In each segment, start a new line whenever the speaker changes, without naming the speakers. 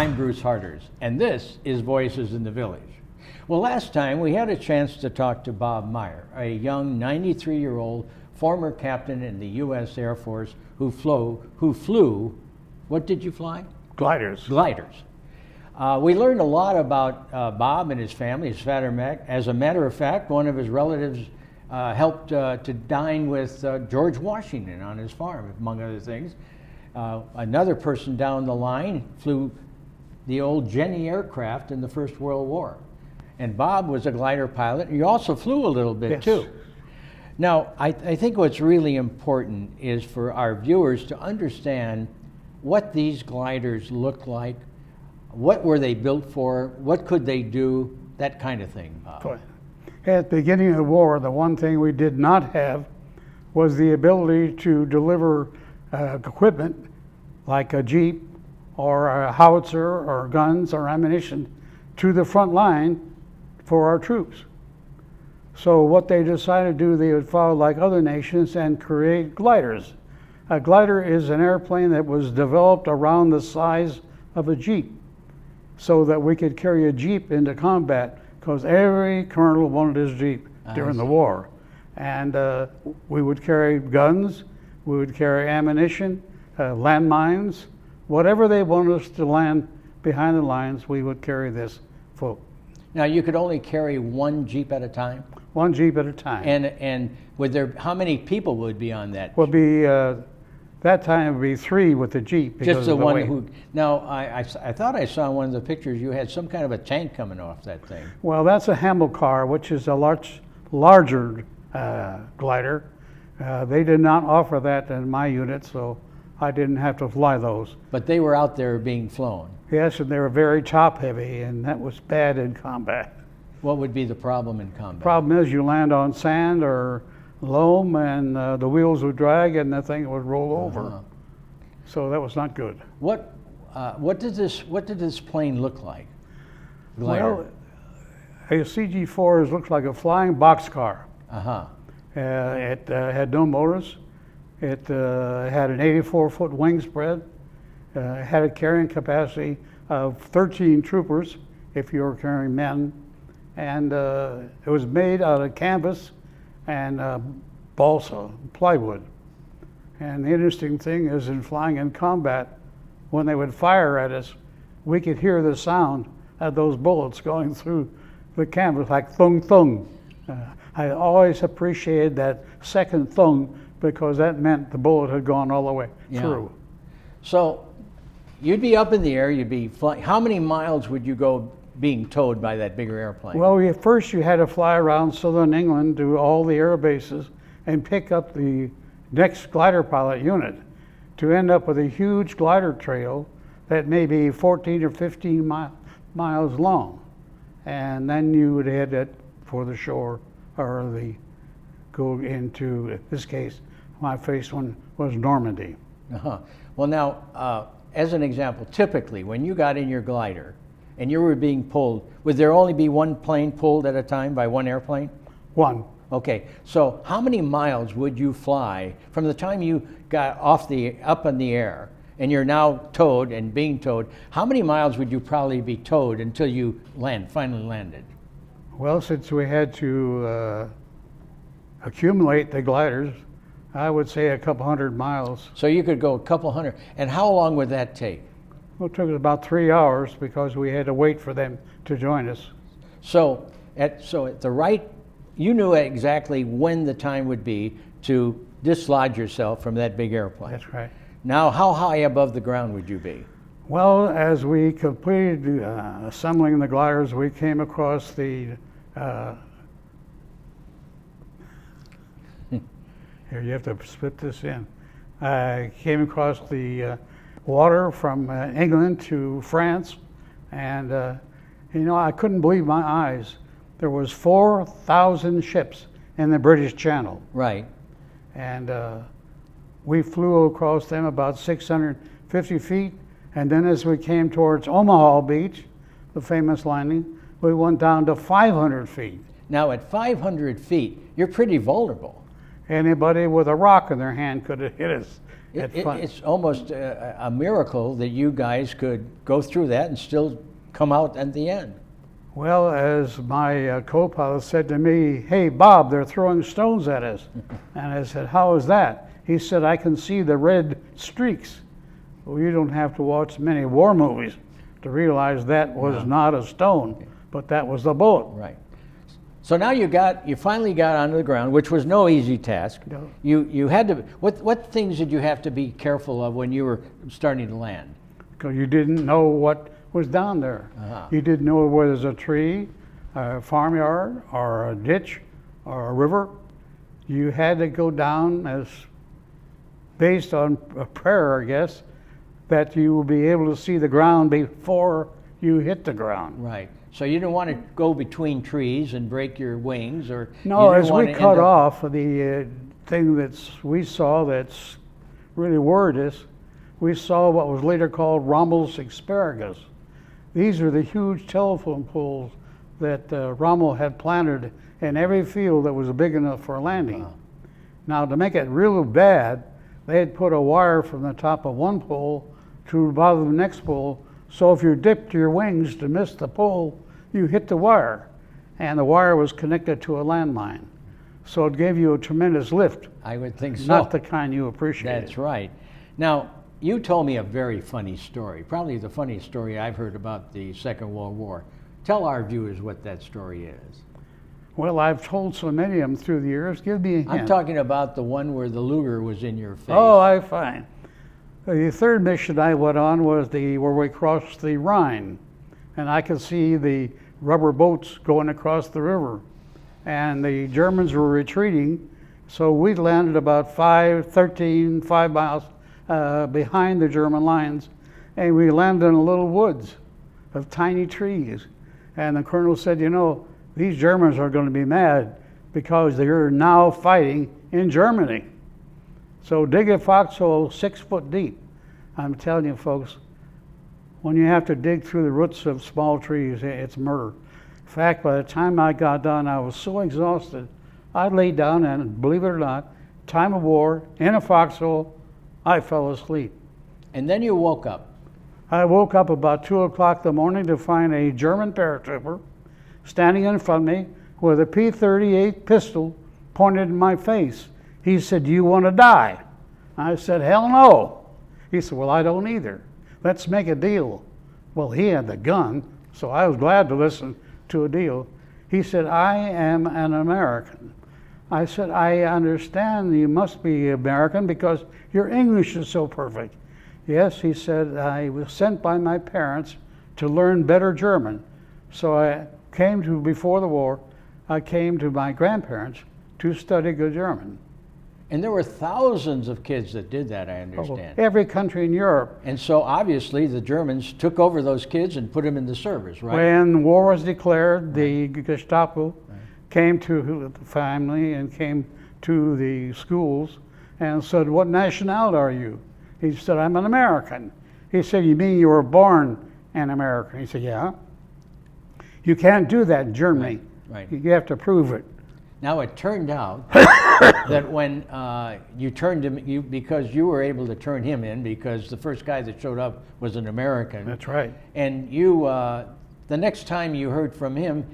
I'm Bruce Harders, and this is Voices in the Village. Well, last time we had a chance to talk to Bob Meyer, a young 93-year-old former captain in the U.S. Air Force who flew, what did you fly?
Gliders.
Gliders. We learned a lot about Bob and his family, his father Mac. As a matter of fact, one of his relatives helped to dine with George Washington on his farm, among other things. Another person down the line flew the old Jenny aircraft in the First World War. And Bob was a glider pilot. You also flew a little bit,
Yes.
too. Now, I think what's really important is for our viewers to understand what these gliders look like, what were they built for, what could they do, that kind of thing, Bob.
At the beginning of the war, the one thing we did not have was the ability to deliver equipment like a Jeep or a howitzer or guns or ammunition to the front line for our troops. So what they decided to do, they would follow like other nations and create gliders. A glider is an airplane that was developed around the size of a Jeep so that we could carry a Jeep into combat, because every colonel wanted his Jeep during the war. And we would carry guns, we would carry ammunition, landmines, whatever they wanted us to land behind the lines, we would carry this folk.
Now, you could only carry one Jeep at a time?
One Jeep at a time.
And would there, how many people would be on that?
Would be, that time it would be 3 with the Jeep.
Just the one
weight.
who, now, I thought I saw in one of the pictures you had some kind of a tank coming off that thing.
Well, that's a Hamilcar, which is a larger glider. They did not offer that in my unit, so I didn't have to fly those.
But they were out there being flown.
Yes, and they were very top heavy, and that was bad in combat.
What would be the problem in combat?
Problem is you land on sand or loam, and the wheels would drag, and the thing would roll over. So that was not good.
What did this plane look like? Glider.
Well, a CG-4 looks like a flying boxcar.
Uh-huh.
It had no motors. It had an 84-foot wing spread. Had a carrying capacity of 13 troopers if you were carrying men. And it was made out of canvas and balsa, plywood. And the interesting thing is, in flying in combat, when they would fire at us, we could hear the sound of those bullets going through the canvas like thung thung. I always appreciated that second thung, because that meant the bullet had gone all the way through.
So you'd be up in the air, you'd be flying. How many miles would you go being towed by that bigger airplane?
Well, first you had to fly around southern England to all the air bases and pick up the next glider pilot unit to end up with a huge glider trail that may be 14 or 15 miles long. And then you would head it for the shore, or go into, in this case, my first one was Normandy.
Uh-huh. Well, now, as an example, typically when you got in your glider and you were being pulled, would there only be one plane pulled at a time by one airplane?
One.
Okay, so how many miles would you fly from the time you got up in the air and you're now towed and being towed? How many miles would you probably be towed until you finally landed?
Well, since we had to accumulate the gliders, I would say a couple hundred miles.
So you could go a couple hundred. And how long would that take?
Well, it took us about 3 hours because we had to wait for them to join us.
So at the right, you knew exactly when the time would be to dislodge yourself from that big airplane.
That's right.
Now, how high above the ground would you be?
Well, as we completed assembling the gliders, we came across the here, you have to split this in. Came across the water from England to France, and I couldn't believe my eyes. There was 4,000 ships in the British Channel.
Right.
And we flew across them about 650 feet, and then as we came towards Omaha Beach, the famous landing, we went down to 500 feet.
Now at 500 feet, you're pretty vulnerable.
Anybody with a rock in their hand could have hit us.
It's almost a miracle that you guys could go through that and still come out at the end.
Well, as my co-pilot said to me, "Hey, Bob, they're throwing stones at us." And I said, "How is that?" He said, "I can see the red streaks." Well, you don't have to watch many war movies to realize that was not a stone, but that was a bullet.
Right. So now you finally got onto the ground, which was no easy task.
No.
You had to. What things did you have to be careful of when you were starting to land?
Because you didn't know what was down there.
Uh-huh.
You didn't know whether there's a tree, a farmyard, or a ditch, or a river. You had to go down as based on a prayer, I guess, that you will be able to see the ground before you hit the ground.
Right. So you didn't want to go between trees and break your wings, or
No,
you didn't
as
want
we
to
cut
end up-
off the thing we saw that's really worried us, we saw what was later called Rommel's asparagus. These are the huge telephone poles that Rommel had planted in every field that was big enough for landing.
Wow.
Now, to make it real bad, they had put a wire from the top of one pole to the bottom of the next pole, so if you dipped your wings to miss the pole, you hit the wire, and the wire was connected to a landmine. So it gave you a tremendous lift,
I would think so.
not the kind you appreciate.
That's right. Now, you told me a very funny story, probably the funniest story I've heard about the Second World War. Tell our viewers what that story is.
Well, I've told so many of them through the years. Give me a hint.
I'm talking about the one where the Luger was in your face.
Oh, I find. The third mission I went on was where we crossed the Rhine, and I could see the rubber boats going across the river, and the Germans were retreating, so we landed about 5 miles behind the German lines, and we landed in a little woods of tiny trees. And the colonel said, "You know, these Germans are going to be mad because they're now fighting in Germany. So dig a foxhole 6 foot deep." I'm telling you, folks, when you have to dig through the roots of small trees, it's murder. In fact, by the time I got done, I was so exhausted, I laid down and, believe it or not, time of war, in a foxhole, I fell asleep.
And then you woke up.
I woke up about 2 o'clock in the morning to find a German paratrooper standing in front of me with a P-38 pistol pointed in my face. He said, "Do you want to die?" I said, "Hell no." He said, "Well, I don't either. Let's make a deal." Well, he had the gun, so I was glad to listen to a deal. He said, "I am an American." I said, "I understand you must be American because your English is so perfect." "Yes," he said, "I was sent by my parents to learn better German. So before the war, I came to my grandparents to study good German."
And there were thousands of kids that did that, I understand.
Every country in Europe.
And so obviously the Germans took over those kids and put them into service, right?
When war was declared, the Gestapo came to the family and came to the schools and said, "What nationality are you?" He said, "I'm an American." He said, "You mean you were born an American?" He said, "Yeah." You can't do that in Germany.
Right.
You have to prove it.
Now it turned out that when you turned him, because you were able to turn him in, because the first guy that showed up was an American.
That's right.
And you, the next time you heard from him,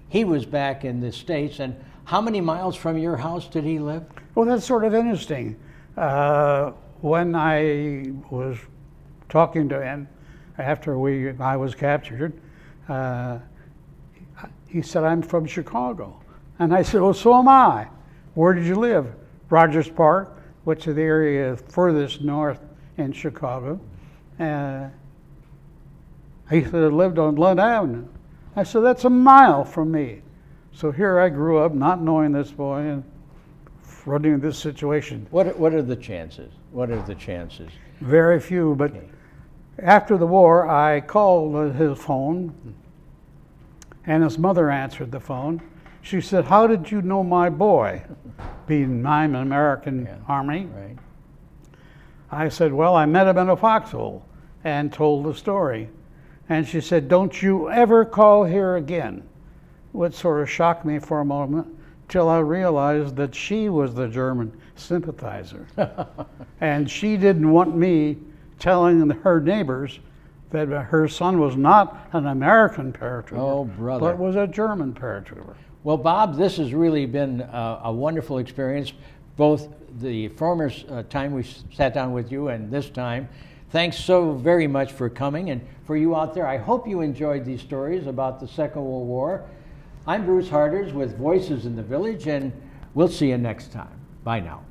he was back in the States. And how many miles from your house did he live?
Well, that's sort of interesting. When I was talking to him after I was captured, he said, "I'm from Chicago." And I said, "Well, so am I. Where did you live?" "Rogers Park," which is the area furthest north in Chicago. He said, "I lived on Lund Avenue." I said, "That's a mile from me." So here I grew up not knowing this boy and running into this situation.
What are the chances? What are the chances?
Very few, but after the war, I called his phone, and his mother answered the phone. She said, "How did you know my boy?" Being I'm an American Army.
Right.
I said, "Well, I met him in a foxhole," and told the story. And she said, "Don't you ever call here again," which sort of shocked me for a moment, till I realized that she was the German sympathizer. And she didn't want me telling her neighbors that her son was not an American paratrooper,
Oh, brother.
but was a German paratrooper.
Well, Bob, this has really been a wonderful experience, both the former time we sat down with you and this time. Thanks so very much for coming, and for you out there, I hope you enjoyed these stories about the Second World War. I'm Bruce Harders with Voices in the Village, and we'll see you next time. Bye now.